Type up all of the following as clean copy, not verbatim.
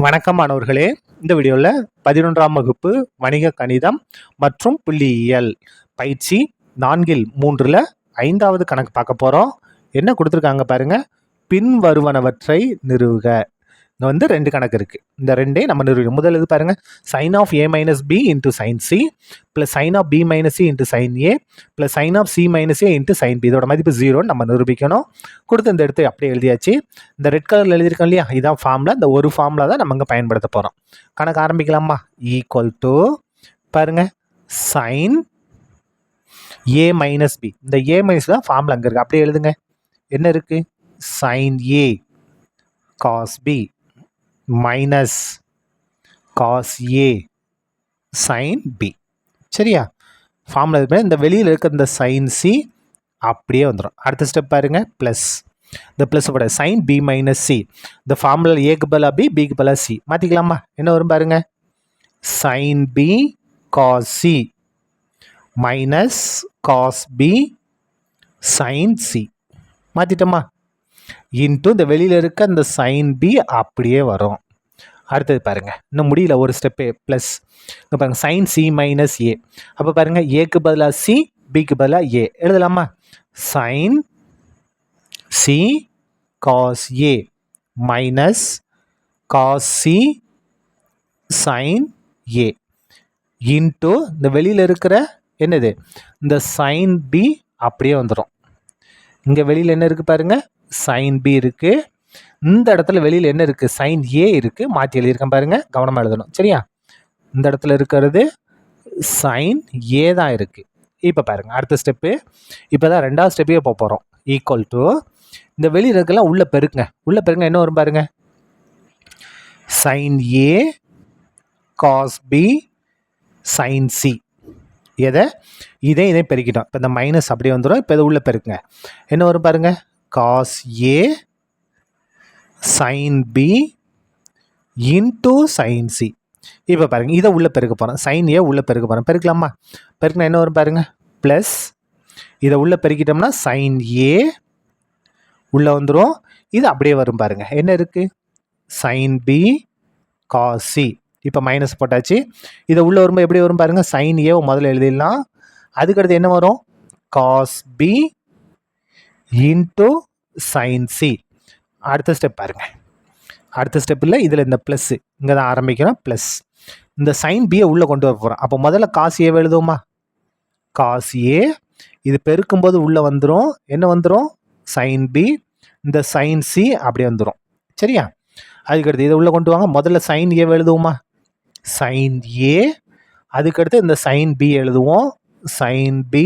வணக்கம் மாணவர்களே. இந்த வீடியோவில் 11ஆம் வகுப்பு வணிக கணிதம் மற்றும் புள்ளியியல் பயிற்சி 4/3 5வது கணக்கு பார்க்க போகிறோம். என்ன கொடுத்துருக்காங்க பாருங்க. பின்வருவனவற்றை நிறுவுக. இங்கே வந்து 2 கணக்கு இருக்குது. இந்த 2 நம்ம நிறுவனம். முதல் இது பாருங்க. Sine of A minus B into sine C plus sine of B minus C into sine A plus sine of C minus A into sine B. இதோட மதிப்பு 0ன்னு நம்ம நிரூபிக்கணும். கொடுத்து இந்த இடத்து அப்படியே எழுதியாச்சு. இந்த ரெட் கலரில் எழுதியிருக்கோம் இல்லையா, இதான் ஃபார்முலா. இந்த ஒரு ஃபார்முலா தான் நம்ம இங்கே பயன்படுத்த போகிறோம். கணக்கு ஆரம்பிக்கலாமா? ஈக்குவல் டு பாருங்க சைன் ஏ மைனஸ் பி. இந்த ஏ மைனஸ் தான் ஃபார்முலா அங்கே இருக்குது. அப்படியே எழுதுங்க. என்ன இருக்குது? Sine A cos B minus cos A sine B. சரியா? ஃபார்முலா இது. இந்த வெளியில் இருக்க இந்த சைன் சி அப்படியே வந்துடும். அடுத்த ஸ்டெப் பாருங்க. ப்ளஸ் இந்த ப்ளஸ் போட சைன் பி மைனஸ் சி. இந்த ஃபார்முலா ஏக்கு பலா பி, பிக்கு பலா சி மாற்றிக்கலாமா? என்ன வரும் பாருங்க. Sine B cos C minus cos B sine C மாற்றிட்டோமா? இன்ட்டு இந்த வெளியில் இருக்க இந்த சைன் பி அப்படியே வரும். அடுத்தது பாருங்க, இன்னும் முடியல ஒரு ஸ்டெப்பு. ப்ளஸ் இங்கே பாருங்க சைன் சி மைனஸ் ஏ. அப்போ பாருங்க ஏக்கு பதிலாக சி, பிக்கு பதிலாக ஏ எழுதலாமா? Sine C cos A minus cos C sine A into இந்த வெளியில் இருக்கிற என்னது இந்த சைன் பி அப்படியே வந்துடும். இங்கே வெளியில் என்ன இருக்குது பாருங்க, சைன் பி இருக்குது. இந்த இடத்துல வெளியில் என்ன இருக்குது? சைன் ஏ இருக்குது. மாற்றி எழுதியிருக்கேன் பாருங்க, கவனமாக எழுதணும். சரியா? இந்த இடத்துல இருக்கிறது சைன் ஏ தான் இருக்குது. இப்போ பாருங்க அடுத்த ஸ்டெப்பு. இப்போ தான் 2வது ஸ்டெப்பே போக போகிறோம். ஈக்குவல் டு இந்த வெளியில் இருக்கலாம் உள்ள பெருக்குங்க. உள்ள பெருங்க என்ன வரும் பாருங்க. Sine A cos B sine C. இதை பெருக்கிட்டோம். இப்போ இந்த மைனஸ் அப்படியே வந்துடும். இப்போ இதை உள்ள பெருக்குங்க. என்ன வரும் பாருங்க. Cos A sine B into sine C. இப்போ பாருங்க இதை உள்ள பெருக்க போகிறோம். சைன் ஏ உள்ள பெருக்க போகிறோம். பெருக்கலாமா? பெருக்கினா என்ன வரும் பாருங்க. ப்ளஸ் இதை உள்ள பெருக்கிட்டோம்னா சைன் ஏ உள்ள வந்துடும். இது அப்படியே வரும் பாருங்க. என்ன இருக்கு? Sine B cos C. இப்போ மைனஸ் போட்டாச்சு. இதை உள்ள வரும்போது எப்படி வரும் பாருங்க. சைன் ஏ முதல்ல எழுதிடலாம். அதுக்கடுத்து என்ன வரும்? Cos B into sine C. அடுத்த ஸ்டெப் பாருங்க. அடுத்த ஸ்டெப்பில் இதில் இந்த ப்ளஸ் இங்கே தான் ஆரம்பிக்கிறோம். ப்ளஸ் இந்த சைன் பியை உள்ளே கொண்டு வர போகிறோம். அப்போ முதல்ல காஸ் ஏ எழுதுவோமா? காஸ் ஏ இது பெருக்கும்போது உள்ளே வந்துடும். என்ன வந்துடும்? Sine B. இந்த சைன் சி அப்படியே வந்துடும். சரியா? அதுக்கடுத்து இதை உள்ளே கொண்டு வாங்க. முதல்ல சைன் ஏ எழுதுவோமா? Sign A. அதுக்கடுத்து இந்த சைன் பி எழுதுவோம். Sine B.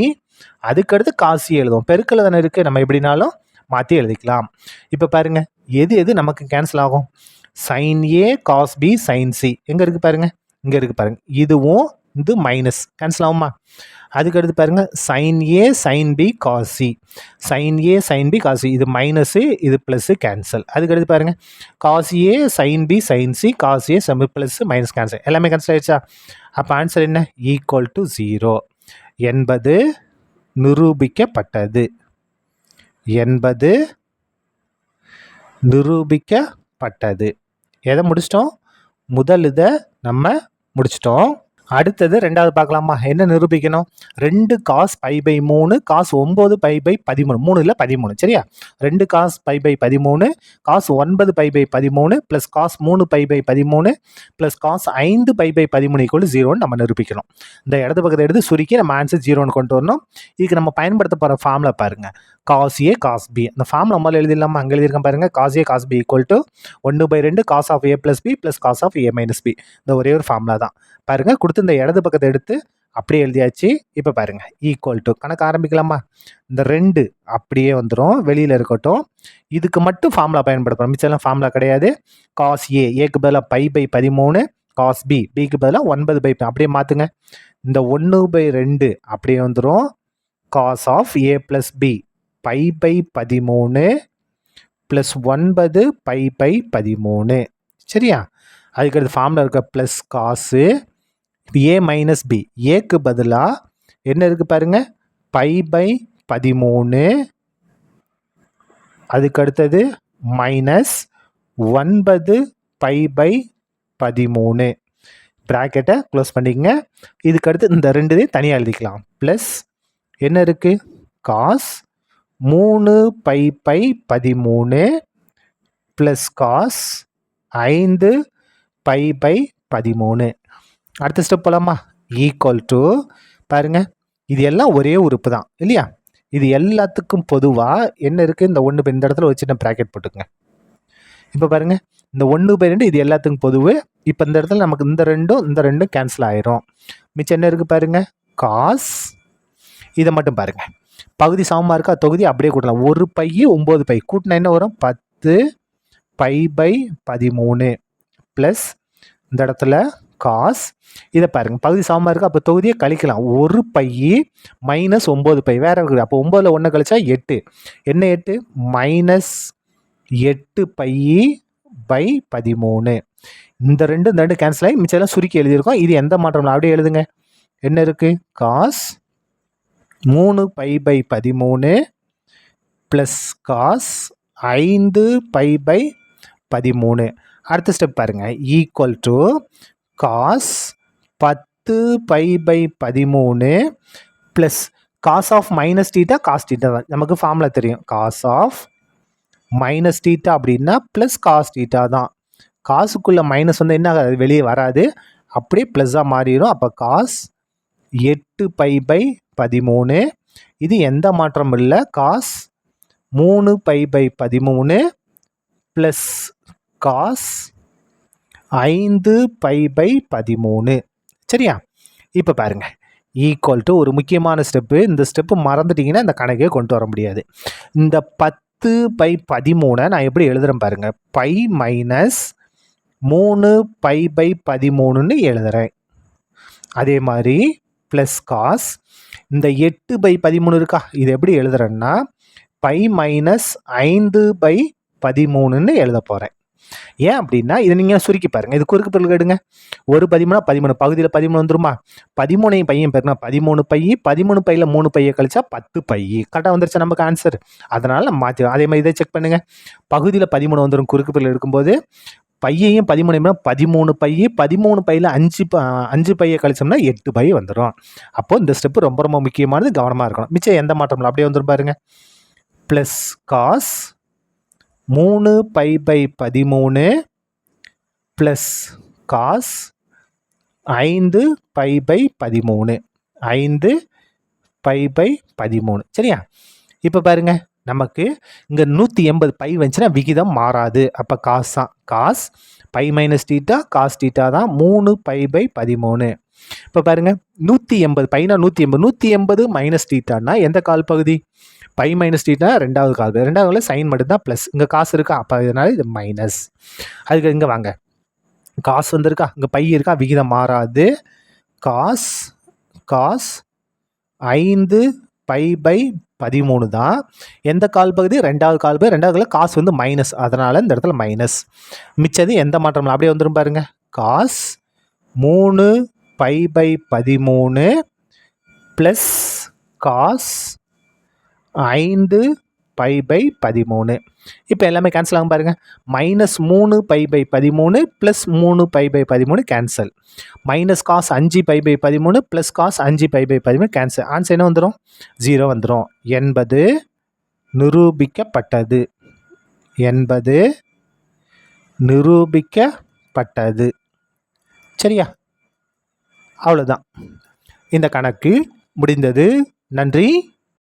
அதுக்கடுத்து காஸ் ஏ எழுதுவோம். பெருக்கல் தானே இருக்குது, நம்ம எப்படினாலும் மாற்றி எழுதிக்கலாம். இப்போ பாருங்க எது நமக்கு கேன்சல் ஆகும்? Sign A cos B sine C எங்கே இருக்குது பாருங்க. இங்கே இருக்குது பாருங்க. இதுவும் இது மைனஸ் கேன்சல் ஆகுமா? அதுக்கடுத்து பாருங்க sine A sine B cos C. Sine A sine B cos C. இது மைனஸு, இது ப்ளஸ்ஸு கேன்சல். அதுக்கடுத்து பாருங்க cos A sine B sine C cos A sum plus minus cancel. எல்லாமே கேன்சல் ஆயிடுச்சா? அப்போ ஆன்சர் என்ன? ஈக்குவல் டு 0 என்பது நிரூபிக்கப்பட்டது. என்பது நிரூபிக்கப்பட்டது. எதை முடிச்சிட்டோம்? முதல் இதை நம்ம முடிச்சிட்டோம். அடுத்தது 2வது பார்க்கலாமா? என்ன நிரூபிக்கணும்? 2 cos pi by 3 cos 9 pi by 13. 3 இல்லை 13. சரியா? 2 cos pi by 13 cos 9 pi by 13 plus cos 3 pi by 13 plus cos 5 pi by 13 = 0ன்னு நம்ம நிரூபிக்கணும். இந்த இடது பக்கத்தை எடுத்து சுருக்கி நம்ம ஆன்சர் 0ன்னு கொண்டு வரணும். இதுக்கு நம்ம பயன்படுத்த போகிற ஃபார்முலா பாருங்க. Cos A cos B. அந்த ஃபார்முலா முதல்ல எழுதிடலாமா? அங்கே எழுதியிருக்கேன் பாருங்க. Cos A cos B = 1/2 cos of A plus B plus cos of A minus B. இந்த ஒரே ஒரு ஃபார்முலா தான் பாருங்க. கொடுத்து இந்த இடது பக்கத்தை எடுத்து அப்படியே எழுதியாச்சு. இப்போ பாருங்க ஈக்குவல் டு கணக்கு ஆரம்பிக்கலாமா? இந்த 2 அப்படியே வந்துடும், வெளியில் இருக்கட்டும். இதுக்கு மட்டும் ஃபார்முலா பயன்படுத்தணும், மிச்சம்லாம் ஃபார்முலா கிடையாது. காஸ் ஏ ஏக்கு பதிலாக பை பை 13 காஸ் பி பிக்கு பதிலாக 9 பை அப்படியே மாற்றுங்க. இந்த 1/2 அப்படியே வந்துடும். Cos of A plus B pi by 13 plus 9 pi by 13. சரியா? அதுக்கடுத்து ஃபார்முலா இருக்க ப்ளஸ் காசு ஏ மைனஸ் பி. ஏக்கு பதிலாக என்ன இருக்குது பாருங்க, பை பை 13. அதுக்கு அடுத்தது மைனஸ் 9 பை பை 13 ப்ராக்கெட்டை க்ளோஸ் பண்ணிக்கங்க. இதுக்கடுத்து இந்த 2 தனியாக எழுதிக்கலாம். ப்ளஸ் என்ன இருக்குது, காஸ் 3π/13 ப்ளஸ் காஸ் 5π/13. அடுத்த ஸ்டெப் போகலாமா? ஈக்குவல் டு பாருங்கள், இது எல்லாம் ஒரே உறுப்பு தான் இல்லையா? இது எல்லாத்துக்கும் பொதுவாக என்ன இருக்குது, இந்த 1/2 இந்த இடத்துல வச்சு நான் ப்ராக்கெட் போட்டுக்குங்க. இப்போ பாருங்கள், இந்த 1/2 இது எல்லாத்துக்கும் பொதுவு. இப்போ இந்த இடத்துல நமக்கு இந்த ரெண்டும் கேன்சல் ஆயிரும். மிச்சம் என்ன இருக்குது பாருங்கள், காஸ். இதை மட்டும் பாருங்கள், பகுதி சமமாக இருக்கா, தொகுதி அப்படியே கூட்டலாம். 1π 9π கூட்டினா என்ன வரும், 10π/13 ப்ளஸ் இந்த இடத்துல காஸ். இதை பாருங்கள், பகுதி சமமாக இருக்குது, அப்போ தொகுதியை கழிக்கலாம். 1π - 9π வேறு இருக்குது. அப்போ 9ல் 1 கழிச்சா 8. என்ன 8? -8π/13. இந்த ரெண்டு கேன்சல் ஆகி மிச்சம் சுருக்கி எழுதியிருக்கோம். இது எந்த மாற்றம் அப்படியே எழுதுங்க. என்ன இருக்குது, காஸ் 3π/13 ப்ளஸ் காஸ் 5π/13. அடுத்த ஸ்டெப் பாருங்கள், equal to cos 10π/13 plus cos of minus theta cos theta தான் நமக்கு ஃபார்முலா தெரியும். காஸ் ஆஃப் மைனஸ் தீட்டா அப்படின்னா ப்ளஸ் காஸ் தீட்டா தான். காசுக்குள்ளே மைனஸ் வந்து என்ன ஆகாது, வெளியே வராது, அப்படியே ப்ளஸ்ஸாக மாறிடும். அப்போ காஸ் 8π/13. இது எந்த மாற்றமும் இல்லை. Cos 3π/13 plus cos 5π/13. சரியா? இப்போ பாருங்கள், ஈக்குவல் டு ஒரு முக்கியமான ஸ்டெப்பு. இந்த ஸ்டெப்பு மறந்துட்டிங்கன்னா இந்த கணக்கே கொண்டு வர முடியாது. இந்த 10π/13 நான் எப்படி எழுதுகிறேன் பாருங்கள், π மைனஸ் 3π/13ன்னு எழுதுகிறேன். அதே மாதிரி ப்ளஸ் காஸ் இந்த 8/13 இருக்கா, இது எப்படி எழுதுறேன்னா π மைனஸ் 5/13ன்னு எழுத போகிறேன். ஏன் அப்படின்னா இதை நீங்கள் சுருக்கி பாருங்கள். இது குறுக்கு பெருக்கல் எடுங்க. ஒரு 13 13 பகுதியில் 13 வந்துருமா, 13 பையன் பேருனா 13π, 13π 3 பையை கழிச்சா 10π. கரெக்டாக வந்துருச்சா நமக்கு ஆன்சர்? அதனால் நம்ம மாற்றிடும். அதே மாதிரி இதை செக் பண்ணுங்கள். பகுதியில் 13 வந்துடும் குறுக்கு பெருக்கல் எடுக்கும்போது. பையையும் 13 13π, 13π 5 பையை கழிச்சோம்னா 8 பை வந்துடும். அப்போது இந்த ஸ்டெப்பு ரொம்ப ரொம்ப முக்கியமானது, கவனமாக இருக்கணும். மிச்சம் எந்த மாற்றமில்லை, அப்படியே வந்துடும் பாருங்க. Plus cos 3π/13 plus cos 5π/13 5π/13. சரியா? இப்போ பாருங்க, நமக்கு இங்கே 180 பை வந்துச்சுன்னா விகிதம் மாறாது. அப்போ காஸ் தான். Cos pi minus theta cos theta தான் 3π/13. இப்போ பாருங்க, 180 பைனா 180 மைனஸ் தீட்டானா எந்த கால் பகுதி? பை மைனஸ் தீட்டா ரெண்டாவது கால் பகுதி. ரெண்டாவது சைன் மட்டும்தான் ப்ளஸ். இங்கே காசு இருக்கா, அப்போ இதனால இது மைனஸ். அதுக்கு இங்கே வாங்க, காசு வந்திருக்கா, இங்கே பை இருக்கா, விகிதம் மாறாது. காஸ் 5π/13 தான். எந்த கால் பகுதி? ரெண்டாவது கால் பகுதி. ரெண்டாவது காசு வந்து மைனஸ், அதனால் இந்த இடத்துல மைனஸ். மிச்சது எந்த மாற்றம் அப்படியே வந்துடும் பாருங்க. Cos 3π/13 plus cos 5π/13. இப்போ எல்லாமே கேன்சல் ஆகும் பாருங்க. -3π/13 plus 3π/13 cancel. Minus cos 5π/13 plus cos 5π/13 cancel. Answer என்ன வந்துடும்? 0 வந்துடும். என்பது நிரூபிக்கப்பட்டது. சரியா? அவ்வளோதான், இந்த கணக்கு முடிந்தது. நன்றி.